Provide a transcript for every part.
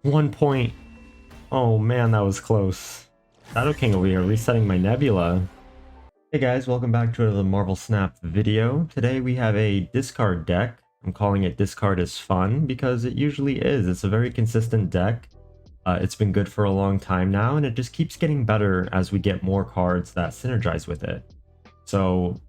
1 point. Oh man, that was close. Shadow King over here, resetting my Nebula. Hey guys, welcome back to another Marvel Snap video. Today we have a discard deck. I'm calling it Discard is Fun because it usually is. It's a very consistent deck. It's been good for a long time now, and it just keeps getting better as we get more cards that synergize with it. So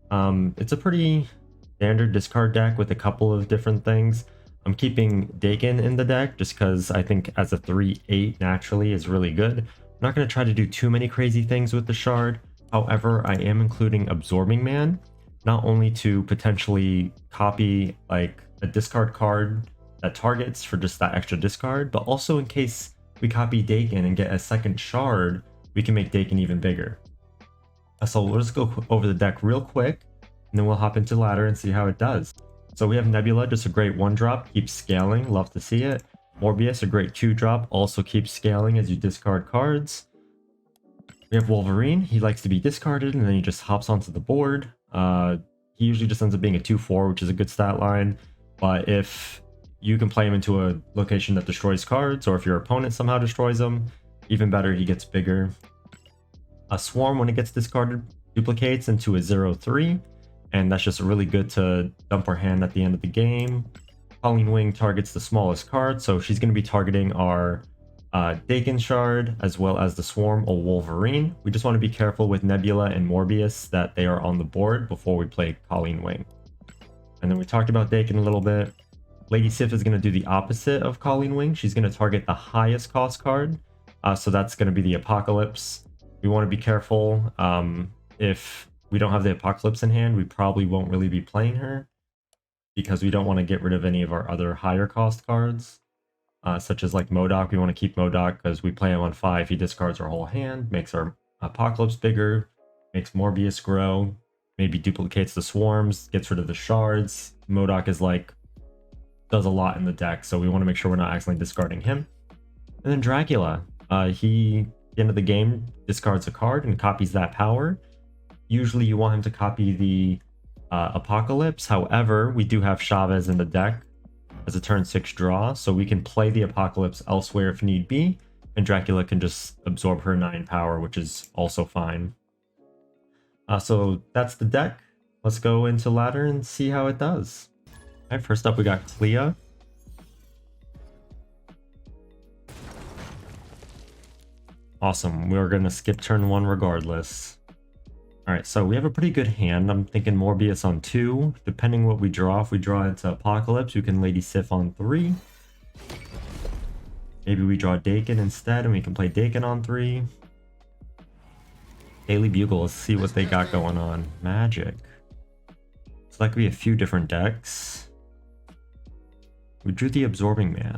it's a pretty standard discard deck with a couple of different things. I'm keeping Daken in the deck just because I think as a 3/8 naturally is really good. I'm not going to try to do too many crazy things with the shard. However, I am including Absorbing Man, not only to potentially copy like a discard card that targets for just that extra discard, but also in case we copy Daken and get a second shard, we can make Daken even bigger. So we'll just go over the deck real quick, and then we'll hop into ladder and see how it does. So we have Nebula, just a great 1-drop, keeps scaling, love to see it. Morbius, a great 2-drop, also keeps scaling as you discard cards. We have Wolverine, he likes to be discarded and then he just hops onto the board. He usually just ends up being a 2/4, which is a good stat line, but if you can play him into a location that destroys cards, or if your opponent somehow destroys them, even better, he gets bigger. A Swarm, when it gets discarded, duplicates into a 0/3, and that's just really good to dump our hand at the end of the game. Colleen Wing targets the smallest card, so she's going to be targeting our Daken shard as well as the Swarm or Wolverine. We just want to be careful with Nebula and Morbius that they are on the board before we play Colleen Wing. And then we talked about Daken a little bit. Lady Sif is going to do the opposite of Colleen Wing. She's going to target the highest cost card, so that's going to be the Apocalypse. We want to be careful. If we don't have the Apocalypse in hand, we probably won't really be playing her because we don't want to get rid of any of our other higher cost cards, such as like M.O.D.O.K. We want to keep M.O.D.O.K. because we play him on 5. He discards our whole hand, makes our Apocalypse bigger, makes Morbius grow, maybe duplicates the swarms, gets rid of the shards. M.O.D.O.K. is like, does a lot in the deck, so we want to make sure we're not accidentally discarding him. And then Dracula, he, at the end of the game, discards a card and copies that power. Usually you want him to copy the Apocalypse. However, we do have Chavez in the deck as a turn 6 draw, so we can play the Apocalypse elsewhere if need be, and Dracula can just absorb her 9 power, which is also fine. So that's the deck. Let's go into ladder and see how it does. Alright, first up we got Clea. Awesome, we're going to skip turn 1 regardless. Alright, so we have a pretty good hand. I'm thinking Morbius on 2. Depending what we draw, if we draw into Apocalypse, we can Lady Sif on 3. Maybe we draw Daken instead, and we can play Daken on 3. Daily Bugle, let's see what they got going on. Magic. So that could be a few different decks. We drew the Absorbing Man.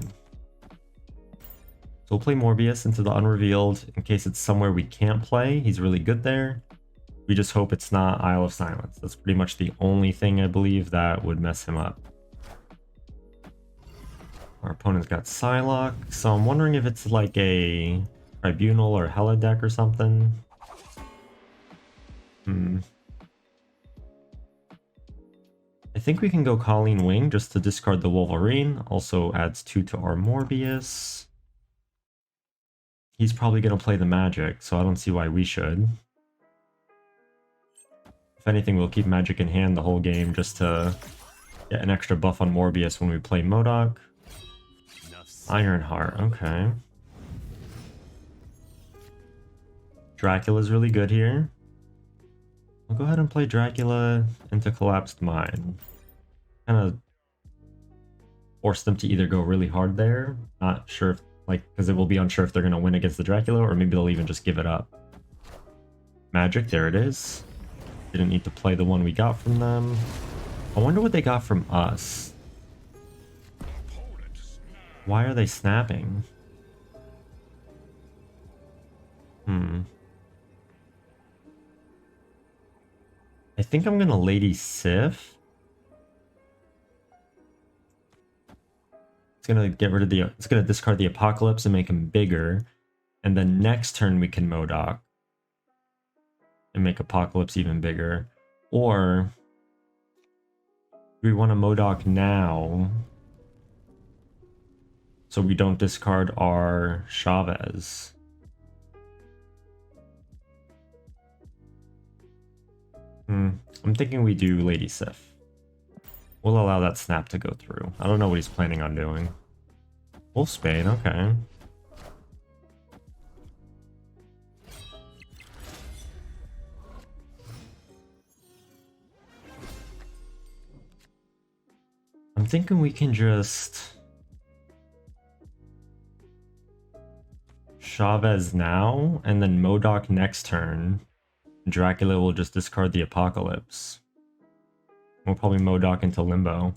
So we'll play Morbius into the Unrevealed in case it's somewhere we can't play. He's really good there. We just hope it's not Isle of Silence. That's pretty much the only thing I believe that would mess him up. Our opponent's got Psylocke, so I'm wondering if it's like a Tribunal or Hela deck or something. I think we can go Colleen Wing just to discard the Wolverine. Also adds 2 to our Morbius. He's probably going to play the Magic, so I don't see why we should. If anything, we'll keep Magic in hand the whole game just to get an extra buff on Morbius when we play M.O.D.O.K. Ironheart, okay. Dracula's really good here. I'll go ahead and play Dracula into Collapsed Mind. Kind of force them to either go really hard there. Not sure if, like, because it will be unsure if they're going to win against the Dracula, or maybe they'll even just give it up. Magic, there it is. Didn't need to play the one we got from them. I wonder what they got from us. Why are they snapping? I think I'm gonna Lady Sif. It's gonna get rid of the. It's gonna discard the Apocalypse and make him bigger, and then next turn we can M.O.D.O.K. and make Apocalypse even bigger. Or we want to M.O.D.O.K. now so we don't discard our Chavez. I'm thinking we do Lady Sif. We'll allow that snap to go through. I don't know what he's planning on doing. Wolfsbane, okay. I'm thinking we can just Chavez now, and then M.O.D.O.K next turn. Dracula will just discard the Apocalypse. We'll probably M.O.D.O.K into Limbo.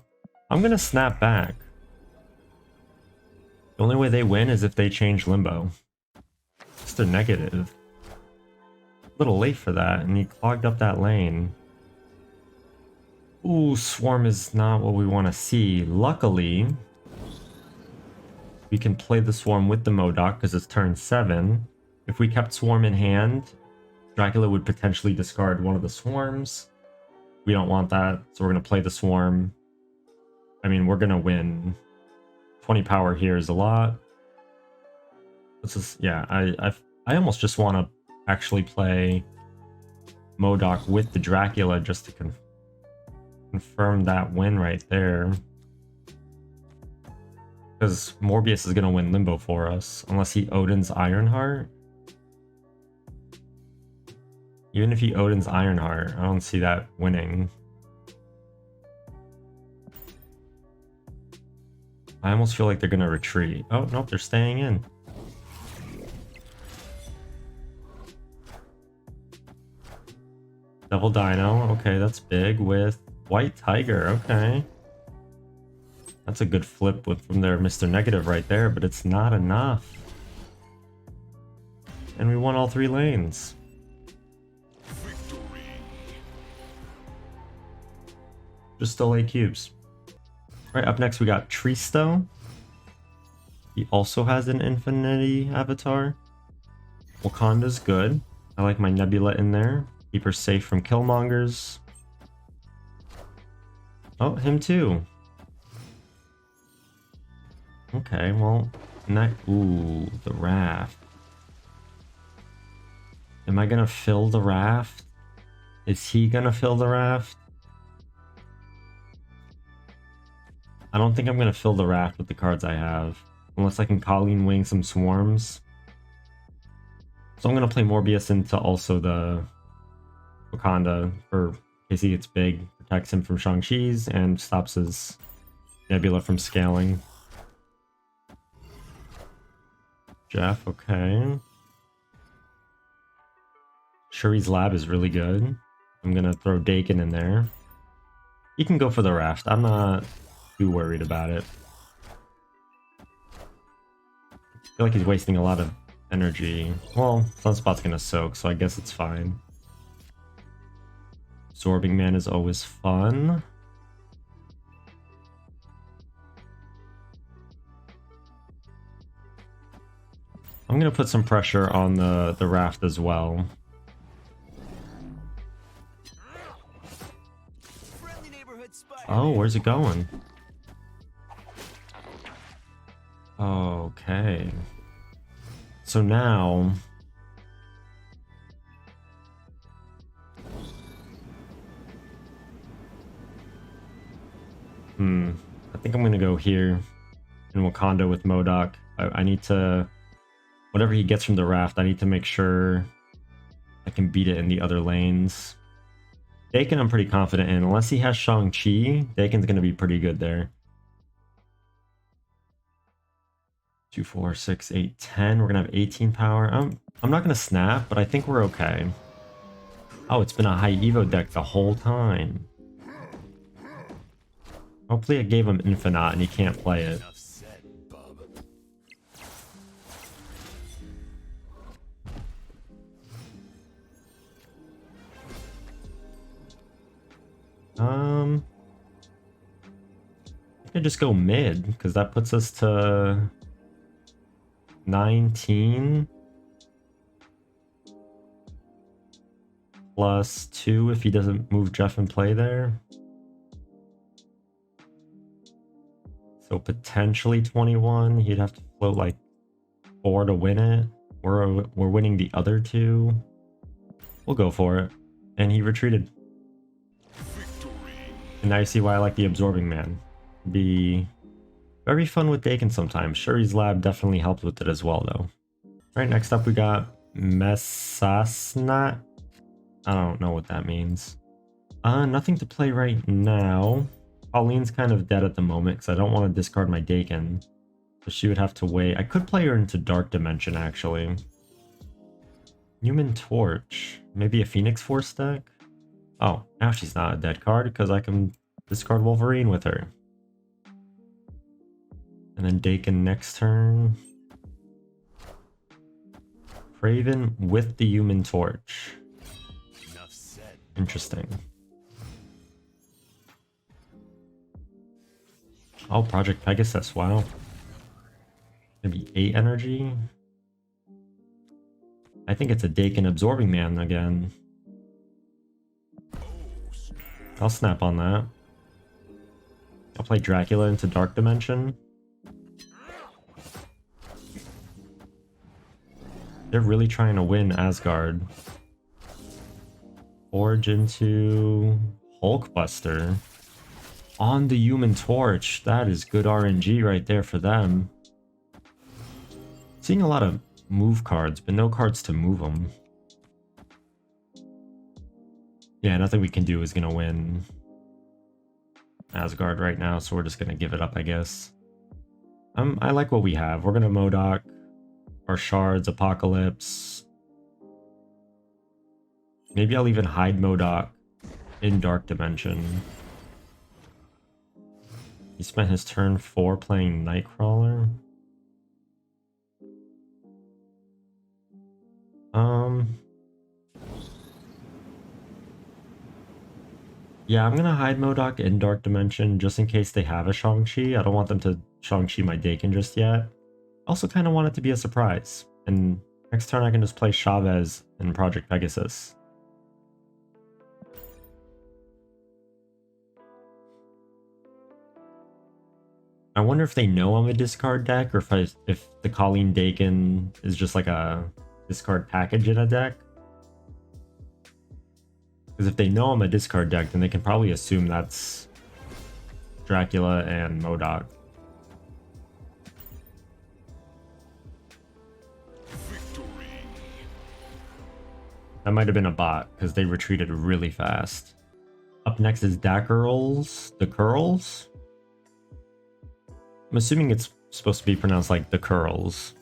I'm gonna snap back. The only way they win is if they change Limbo. Just a negative. A little late for that, and he clogged up that lane. Ooh, Swarm is not what we want to see. Luckily, we can play the Swarm with the M.O.D.O.K because it's turn 7. If we kept Swarm in hand, Dracula would potentially discard one of the Swarms. We don't want that, so we're going to play the Swarm. I mean, we're going to win. 20 power here is a lot. This is, yeah, I almost just want to actually play M.O.D.O.K with the Dracula just to confirm that win right there. Because Morbius is going to win Limbo for us, unless he Odin's Ironheart. Even if he Odin's Ironheart, I don't see that winning. I almost feel like they're going to retreat. Oh, nope, they're staying in. Double Dino, okay, that's big with White Tiger, okay. That's a good flip from their Mr. Negative right there, but it's not enough. And we won all 3 lanes. Victory. Just still 8 cubes. Right, up next we got Tristo. He also has an Infinity avatar. Wakanda's good. I like my Nebula in there. Keep her safe from Killmongers. Oh, him too. Okay, well, ooh, the raft. Am I gonna fill the raft? Is he gonna fill the raft? I don't think I'm gonna fill the raft with the cards I have. Unless I can Colleen Wing some swarms. So I'm gonna play Morbius into also the Wakanda for in case he gets big. Protects him from Shang-Chi's and stops his Nebula from scaling. Jeff, okay. Shuri's Lab is really good. I'm gonna throw Daken in there. He can go for the raft. I'm not too worried about it. I feel like he's wasting a lot of energy. Well, Sunspot's gonna soak, so I guess it's fine. Absorbing Man is always fun. I'm gonna put some pressure on the raft as well. Oh, where's it going? Okay. So now... I think I'm gonna go here in Wakanda with M.O.D.O.K. I need to... Whatever he gets from the raft, I need to make sure I can beat it in the other lanes. Daken I'm pretty confident in. Unless he has Shang-Chi, Daken's gonna be pretty good there. 2, 4, 6, 8, 10. We're gonna have 18 power. I'm not gonna snap, but I think we're okay. Oh, it's been a high Evo deck the whole time. Hopefully I gave him Infinite and he can't play it. I could just go mid, because that puts us to 19 plus 2 if he doesn't move Jeff and play there. So So potentially 21. He'd have to float like 4 to win it. We're winning the other 2. We'll go for it. And he retreated. And now you see why I like the Absorbing Man. Be very fun with Daken sometimes. Shuri's Lab definitely helped with it as well though. Alright, next up we got Mesasnat. I don't know what that means. Nothing to play right now. Colleen's kind of dead at the moment because I don't want to discard my Daken. So she would have to wait. I could play her into Dark Dimension actually. Human Torch. Maybe a Phoenix Force deck? Oh, now she's not a dead card because I can discard Wolverine with her. And then Daken next turn. Craven with the Human Torch. Interesting. Oh, Project Pegasus, wow. Maybe 8 energy? I think it's a Daken Absorbing Man again. I'll snap on that. I'll play Dracula into Dark Dimension. They're really trying to win Asgard. Forge into Hulkbuster. On the Human Torch. That is good RNG right there for them. Seeing a lot of move cards, but no cards to move them. Yeah, nothing we can do is going to win Asgard right now, so we're just going to give it up, I guess. I like what we have. We're going to M.O.D.O.K. our Shards, Apocalypse. Maybe I'll even hide M.O.D.O.K. in Dark Dimension. He spent his turn 4 playing Nightcrawler. Yeah, I'm gonna hide M.O.D.O.K. in Dark Dimension just in case they have a Shang-Chi. I don't want them to Shang-Chi my Daken just yet. I also kind of want it to be a surprise. And next turn I can just play Chavez in Project Pegasus. I wonder if they know I'm a discard deck, or if the Colleen Daken is just like a discard package in a deck. Because if they know I'm a discard deck, then they can probably assume that's Dracula and M.O.D.O.K. That might have been a bot, because they retreated really fast. Up next is Dakerls. The Curls? I'm assuming it's supposed to be pronounced like the Curls.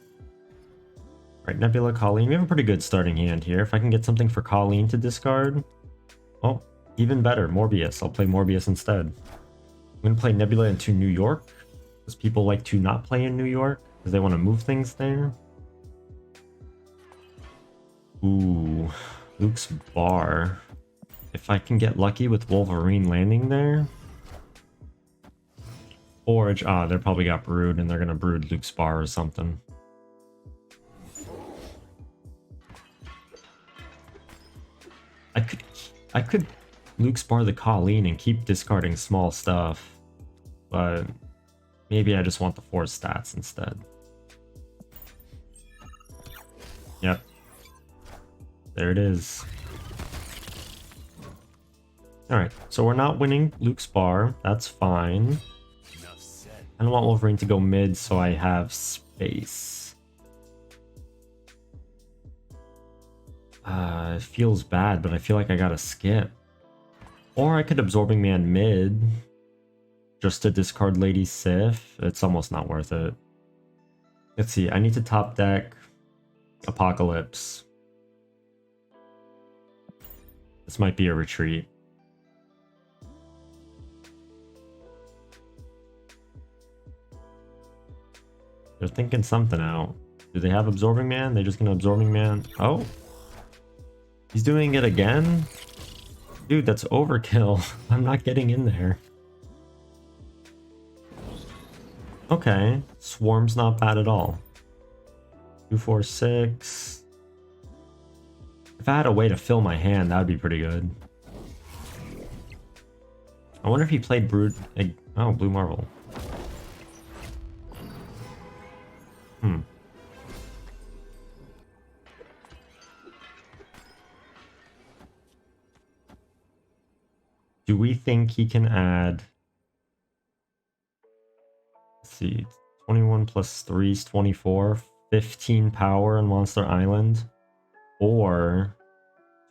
Right, Nebula, Colleen. We have a pretty good starting hand here. If I can get something for Colleen to discard. Oh, even better. Morbius. I'll play Morbius instead. I'm going to play Nebula into New York. Because people like to not play in New York. Because they want to move things there. Ooh. Luke's Bar. If I can get lucky with Wolverine landing there. Forge. Ah, they probably got Brood and they're going to Brood Luke's Bar or something. I could Luke's Bar the Colleen and keep discarding small stuff, but maybe I just want the 4 stats instead. Yep. There it is. Alright, so we're not winning Luke's Bar. That's fine. I don't want Wolverine to go mid, so I have space. It feels bad, but I feel like I gotta skip. Or I could Absorbing Man mid, just to discard Lady Sif. It's almost not worth it. Let's see, I need to top deck Apocalypse. This might be a retreat. They're thinking something out. Do they have Absorbing Man? They're just gonna Absorbing Man. Oh! He's doing it again? Dude, that's overkill. I'm not getting in there. Okay. Swarm's not bad at all. 2, 4, 6. If I had a way to fill my hand, that would be pretty good. I wonder if he played Brood... Oh, Blue Marvel. Do we think he can add... Let's see, 21 plus 3 is 24, 15 power on Monster Island, or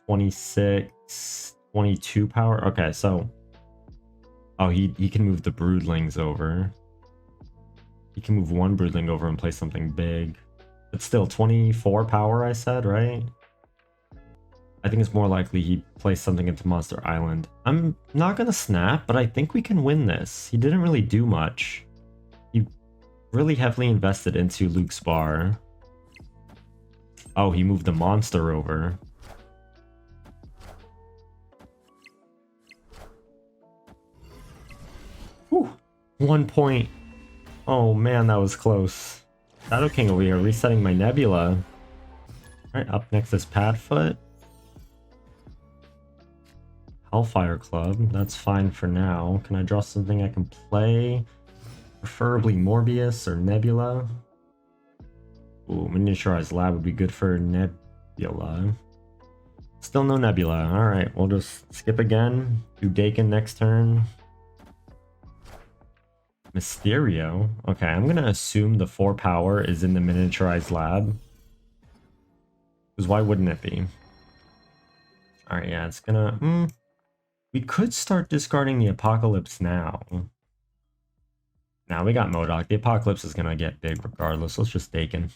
26, 22 power? Okay, so... Oh, he can move the broodlings over. He can move one broodling over and play something big. But still, 24 power, I said, right? I think it's more likely he plays something into Monster Island. I'm not gonna snap, but I think we can win this. He didn't really do much. He really heavily invested into Luke's bar. Oh, he moved the monster over. Whew. 1 point. Oh man, that was close. Shadow King over here, resetting my Nebula. Alright, up next is Padfoot. Hellfire Club, that's fine for now. Can I draw something I can play? Preferably Morbius or Nebula. Ooh, Miniaturized Lab would be good for Nebula. Still no Nebula. Alright, we'll just skip again. Do Daken next turn. Mysterio. Okay, I'm gonna assume the 4 power is in the Miniaturized Lab. Because why wouldn't it be? Alright, yeah, it's gonna... We could start discarding the Apocalypse now. Now we got M.O.D.O.K. The Apocalypse is gonna get big regardless. Let's just Daken.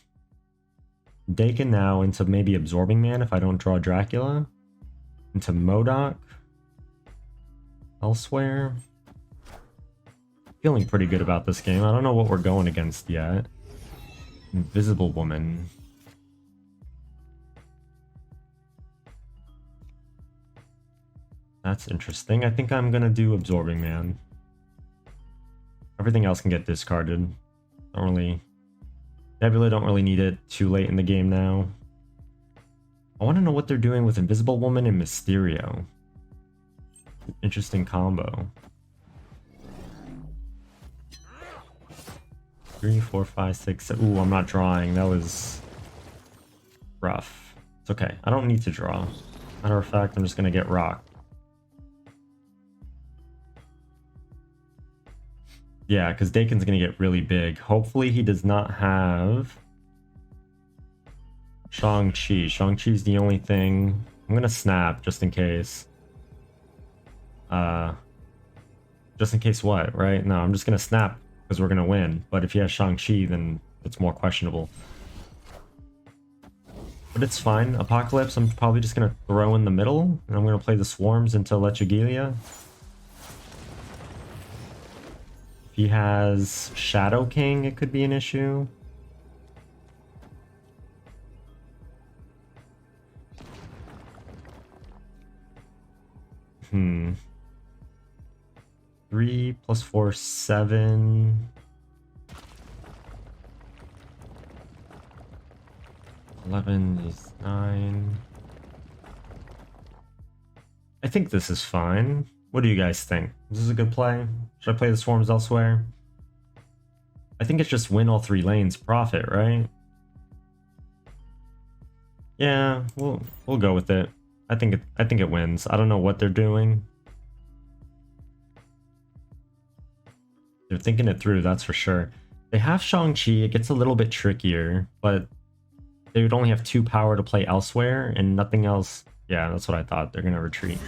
Daken now into maybe Absorbing Man if I don't draw Dracula. Into M.O.D.O.K. Elsewhere. Feeling pretty good about this game. I don't know what we're going against yet. Invisible Woman. That's interesting. I think I'm gonna do Absorbing Man. Everything else can get discarded. Don't really... Nebula don't really need it too late in the game now. I want to know what they're doing with Invisible Woman and Mysterio. Interesting combo. 3, 4, 5, 6... Ooh, I'm not drawing. That was... rough. It's okay. I don't need to draw. Matter of fact, I'm just gonna get rocked. Yeah, because Daken's gonna get really big. Hopefully he does not have Shang-Chi. Shang-Chi's the only thing. I'm gonna snap just in case. Just in case what, right? No, I'm just gonna snap because we're gonna win. But if he has Shang-Chi, then it's more questionable. But it's fine. Apocalypse, I'm probably just gonna throw in the middle, and I'm gonna play the Swarms into Lechugilia. He has Shadow King, it could be an issue. Hmm. 3 plus 4, 7. 11 is 9. I think this is fine. What do you guys think? Is this a good play? Should I play the Swarms elsewhere? I think it's just win all 3 lanes, profit, right? Yeah, we'll go with it. I think it wins. I don't know what they're doing. They're thinking it through, that's for sure. They have Shang-Chi, it gets a little bit trickier, but they would only have 2 power to play elsewhere and nothing else. Yeah, that's what I thought. They're gonna retreat.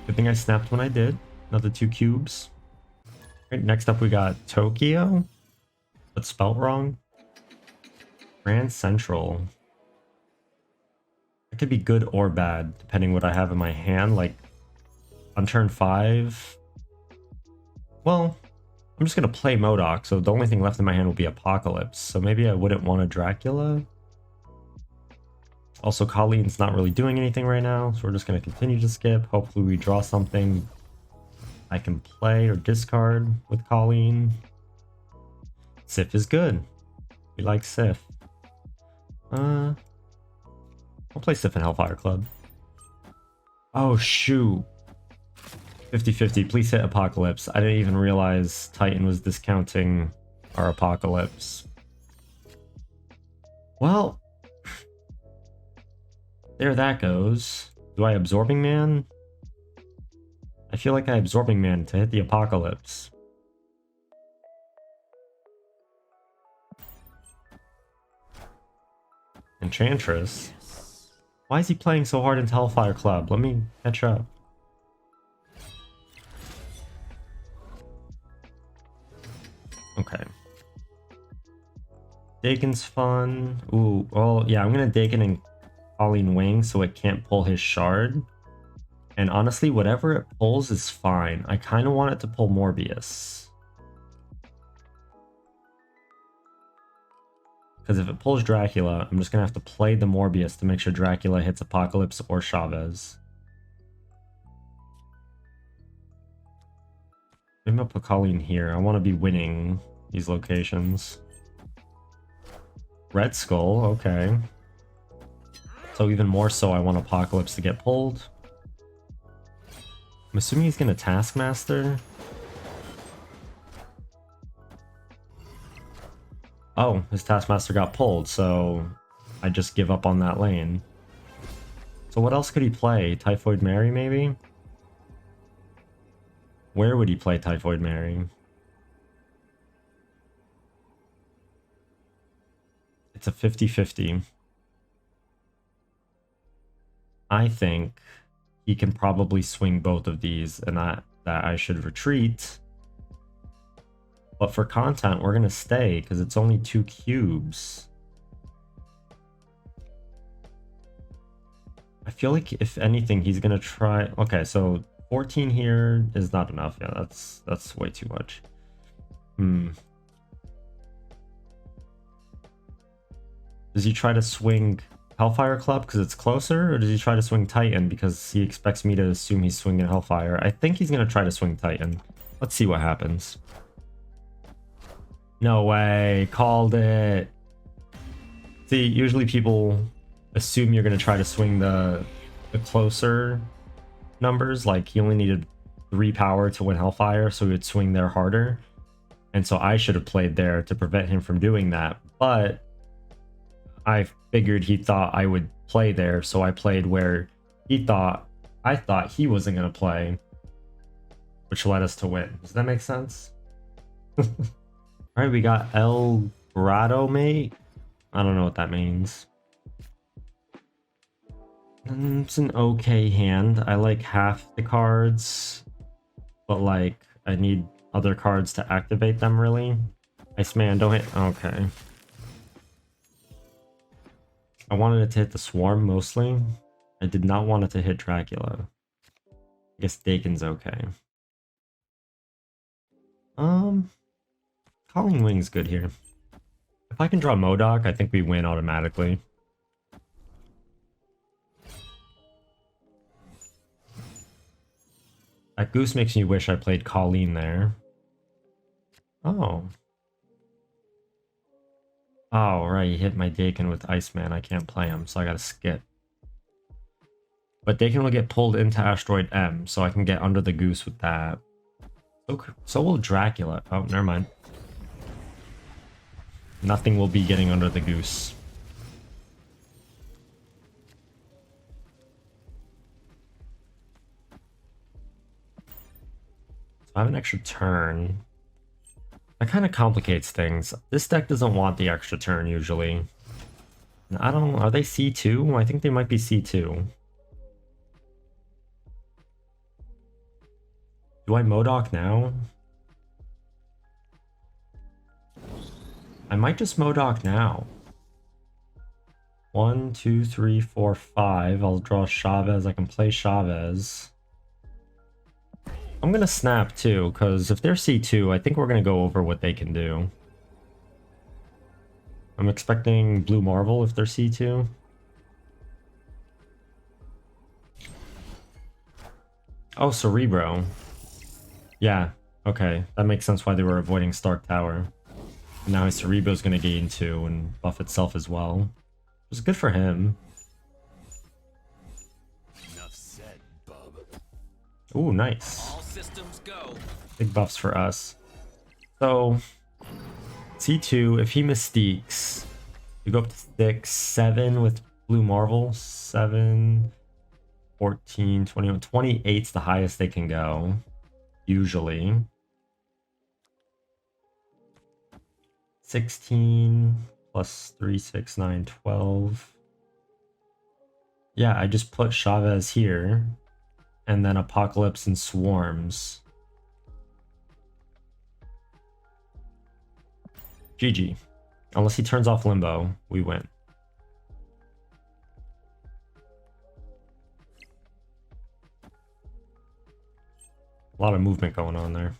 Good thing I snapped when I did. Another 2 cubes. Right, next up we got Tokyo. That's spelt wrong. Grand Central. It could be good or bad, depending what I have in my hand. Like, on turn 5... Well, I'm just gonna play M.O.D.O.K, so the only thing left in my hand will be Apocalypse. So maybe I wouldn't want a Dracula. Also, Colleen's not really doing anything right now, so we're just going to continue to skip. Hopefully we draw something I can play or discard with Colleen. Sif is good. We like Sif. I'll play Sif in Hellfire Club. Oh, shoot. 50-50. Please hit Apocalypse. I didn't even realize Titan was discounting our Apocalypse. Well... there that goes. Do I Absorbing Man? I feel like I Absorbing Man to hit the Apocalypse. Enchantress? Why is he playing so hard into Hellfire Club? Let me catch up. Okay. Daken's fun. Ooh, well, yeah, I'm gonna Daken and Colleen Wing so it can't pull his shard. And honestly, whatever it pulls is fine. I kind of want it to pull Morbius. Because if it pulls Dracula, I'm just gonna have to play the Morbius to make sure Dracula hits Apocalypse or Chavez. Maybe I'll put Colleen here. I want to be winning these locations. Red Skull, okay. So even more so, I want Apocalypse to get pulled. I'm assuming he's gonna Taskmaster. Oh, his Taskmaster got pulled, so I just give up on that lane. So what else could he play? Typhoid Mary, maybe? Where would he play Typhoid Mary? It's a 50-50. I think he can probably swing both of these and that I should retreat. But for content, we're going to stay because it's only 2 cubes. I feel like if anything, he's going to try... Okay, so 14 here is not enough. Yeah, that's way too much. Does he try to swing Hellfire Club because it's closer, or does he try to swing Titan because he expects me to assume he's swinging Hellfire? I think he's going to try to swing Titan. Let's see what happens. No way. Called it. See, usually people assume you're going to try to swing the closer numbers. Like, he only needed 3 power to win Hellfire, so he would swing there harder. And so I should have played there to prevent him from doing that. But I figured he thought I would play there, so I played where I thought he wasn't going to play, which led us to win. Does that make sense? Alright, we got El Grotto Mate. I don't know what that means. It's an okay hand. I like half the cards, but like I need other cards to activate them, really. Iceman, don't hit. Okay. I wanted it to hit the Swarm mostly. I did not want it to hit Dracula. I guess Daken's okay. Colleen Wing's good here. If I can draw M.O.D.O.K, I think we win automatically. That goose makes me wish I played Colleen there. Oh. Oh, right, he hit my Daken with Iceman. I can't play him, so I gotta skip. But Daken will get pulled into Asteroid M, so I can get under the goose with that. So will Dracula. Oh, never mind. Nothing will be getting under the goose. So I have an extra turn. That kind of complicates things. This deck doesn't want the extra turn usually. I don't... Are they C2? I think they might be C2. Do I M.O.D.O.K now? I might just M.O.D.O.K now. 1, 2, 3, 4, 5. I'll draw Chavez. I can play Chavez. I'm gonna snap too, because if they're C2, I think we're gonna go over what they can do. I'm expecting Blue Marvel if they're C2. Oh, Cerebro. Yeah, okay. That makes sense why they were avoiding Stark Tower. And now his Cerebro's gonna gain 2 and buff itself as well. It was good for him. Enough said, bub. Ooh, nice. All systems go. Big buffs for us. So, C2, if he Mystiques, you go up to 6, 7 with Blue Marvel. 7. 14, 21, 28's the highest they can go, usually. 16 plus 3, 6, 9, 12. Yeah, I just put Chavez here, and then Apocalypse and Swarms. GG. Unless he turns off Limbo, we win. A lot of movement going on there.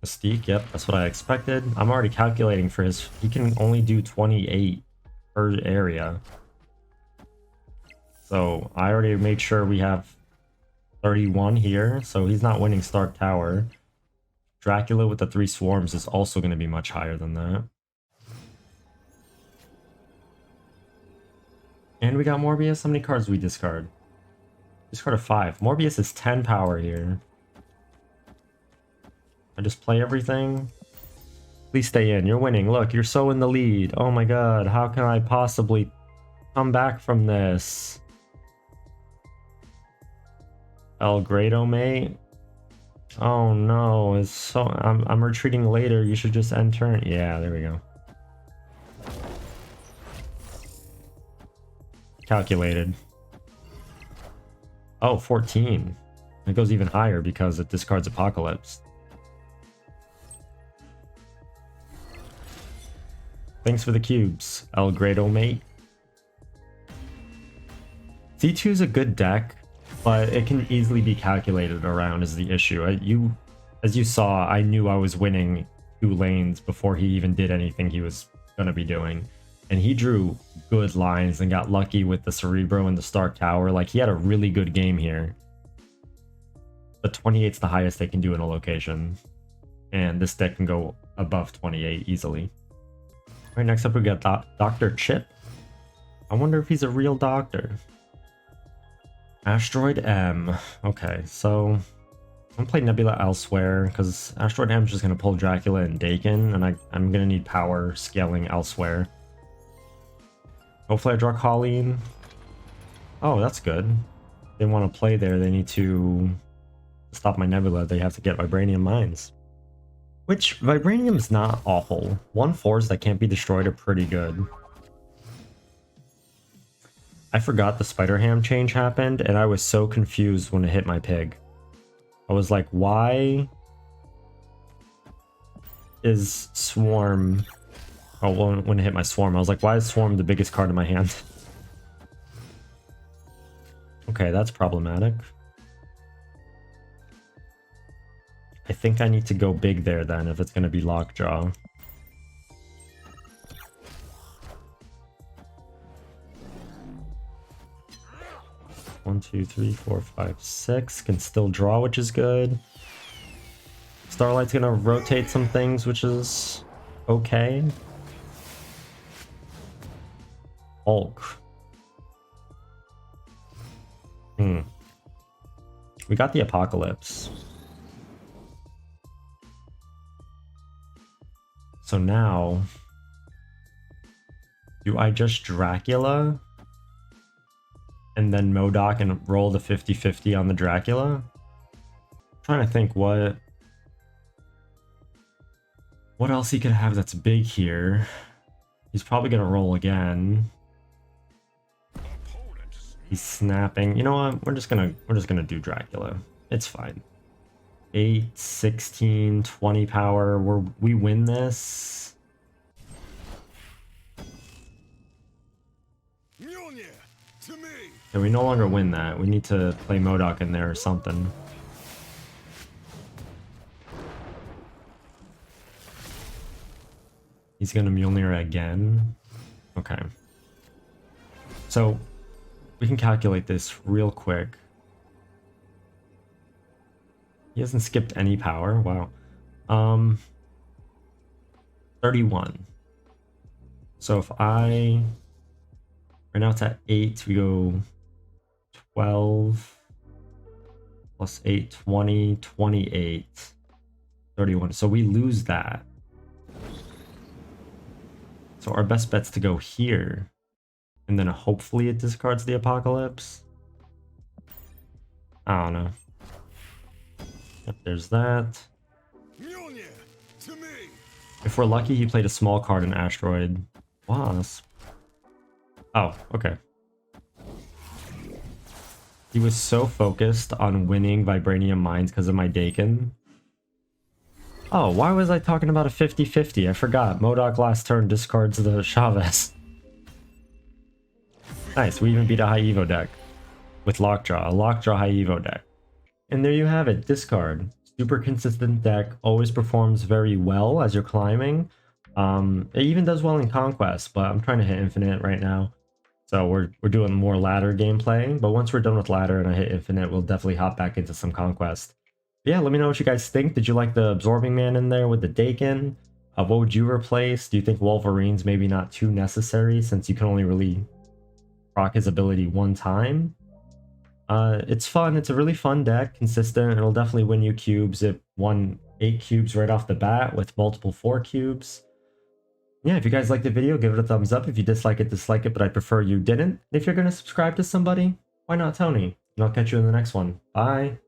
Mystique, yep, that's what I expected. I'm already calculating for his... He can only do 28 per area. So I already made sure we have 31 here, so he's not winning Stark Tower. Dracula with the 3 swarms is also going to be much higher than that. And we got Morbius. How many cards do we discard? Discard a 5. Morbius is 10 power here. I just play everything. Please stay in. You're winning. Look, you're so in the lead. Oh my god, how can I possibly come back from this? El Grado, mate. Oh no, it's so... I'm retreating later. You should just end turn. Yeah, there we go. Calculated. Oh, 14. It goes even higher because it discards Apocalypse. Thanks for the cubes, El Grado, mate. C2 is a good deck, but it can easily be calculated around is the issue. As you saw, I knew I was winning 2 lanes before he even did anything he was going to be doing. And he drew good lines and got lucky with the Cerebro and the Stark Tower. Like, he had a really good game here. But 28's the highest they can do in a location. And this deck can go above 28 easily. Alright, next up we got Dr. Chip. I wonder if he's a real doctor. Asteroid M. Okay, so I'm gonna play Nebula elsewhere because Asteroid M is just gonna pull Dracula and Daken, and I'm gonna need power scaling elsewhere. Hopefully I draw Colleen. Oh, that's good. If they want to play there, they need to stop my Nebula. They have to get Vibranium Mines. Which, Vibranium's not awful. 1/4s that can't be destroyed are pretty good. I forgot the Spider Ham change happened, and I was so confused when it hit my pig. I was like, why is Swarm... Oh, well, when it hit my Swarm, I was like, why is Swarm the biggest card in my hand? Okay, that's problematic. I think I need to go big there then, if it's going to be Lockjaw. One, two, three, four, five, six. Can still draw, which is good. Starlight's going to rotate some things, which is okay. M.O.D.O.K. We got the Apocalypse. So now, do I just Dracula and then M.O.D.O.K and roll the 50-50 on the Dracula? I'm trying to think what else he could have that's big here. He's probably gonna roll again. He's snapping. You know what? We're just gonna do Dracula. It's fine. 8, 16, 20 power. We win this. Yeah, we no longer win that. We need to play M.O.D.O.K in there or something. He's gonna Mjolnir again. Okay. So we can calculate this real quick. He hasn't skipped any power. Wow. 31. So if right now it's at 8, we go 12 plus 8, 20, 28, 31. So we lose that. So our best bet's to go here. And then hopefully it discards the Apocalypse. I don't know. Yep, there's that. If we're lucky, he played a small card in Asteroid. Wasp. Oh, okay. He was so focused on winning Vibranium Mines because of my Daken. Oh, why was I talking about a 50-50? I forgot. M.O.D.O.K last turn discards the Chavez. Nice, we even beat a high Evo deck. With Lockjaw, a Lockjaw high Evo deck. And there you have it, discard. Super consistent deck, always performs very well as you're climbing. It even does well in Conquest, but I'm trying to hit Infinite right now. So we're doing more ladder gameplay, but once we're done with ladder and I hit Infinite, we'll definitely hop back into some Conquest. Yeah, let me know what you guys think. Did you like the Absorbing Man in there with the Daken? What would you replace? Do you think Wolverine's maybe not too necessary since you can only really proc his ability one time? It's fun. It's a really fun deck, consistent. It'll definitely win you cubes. It won 8 cubes right off the bat with multiple 4 cubes. Yeah, if you guys liked the video, give it a thumbs up. If you dislike it, but I prefer you didn't. If you're going to subscribe to somebody, why not Tony? And I'll catch you in the next one. Bye.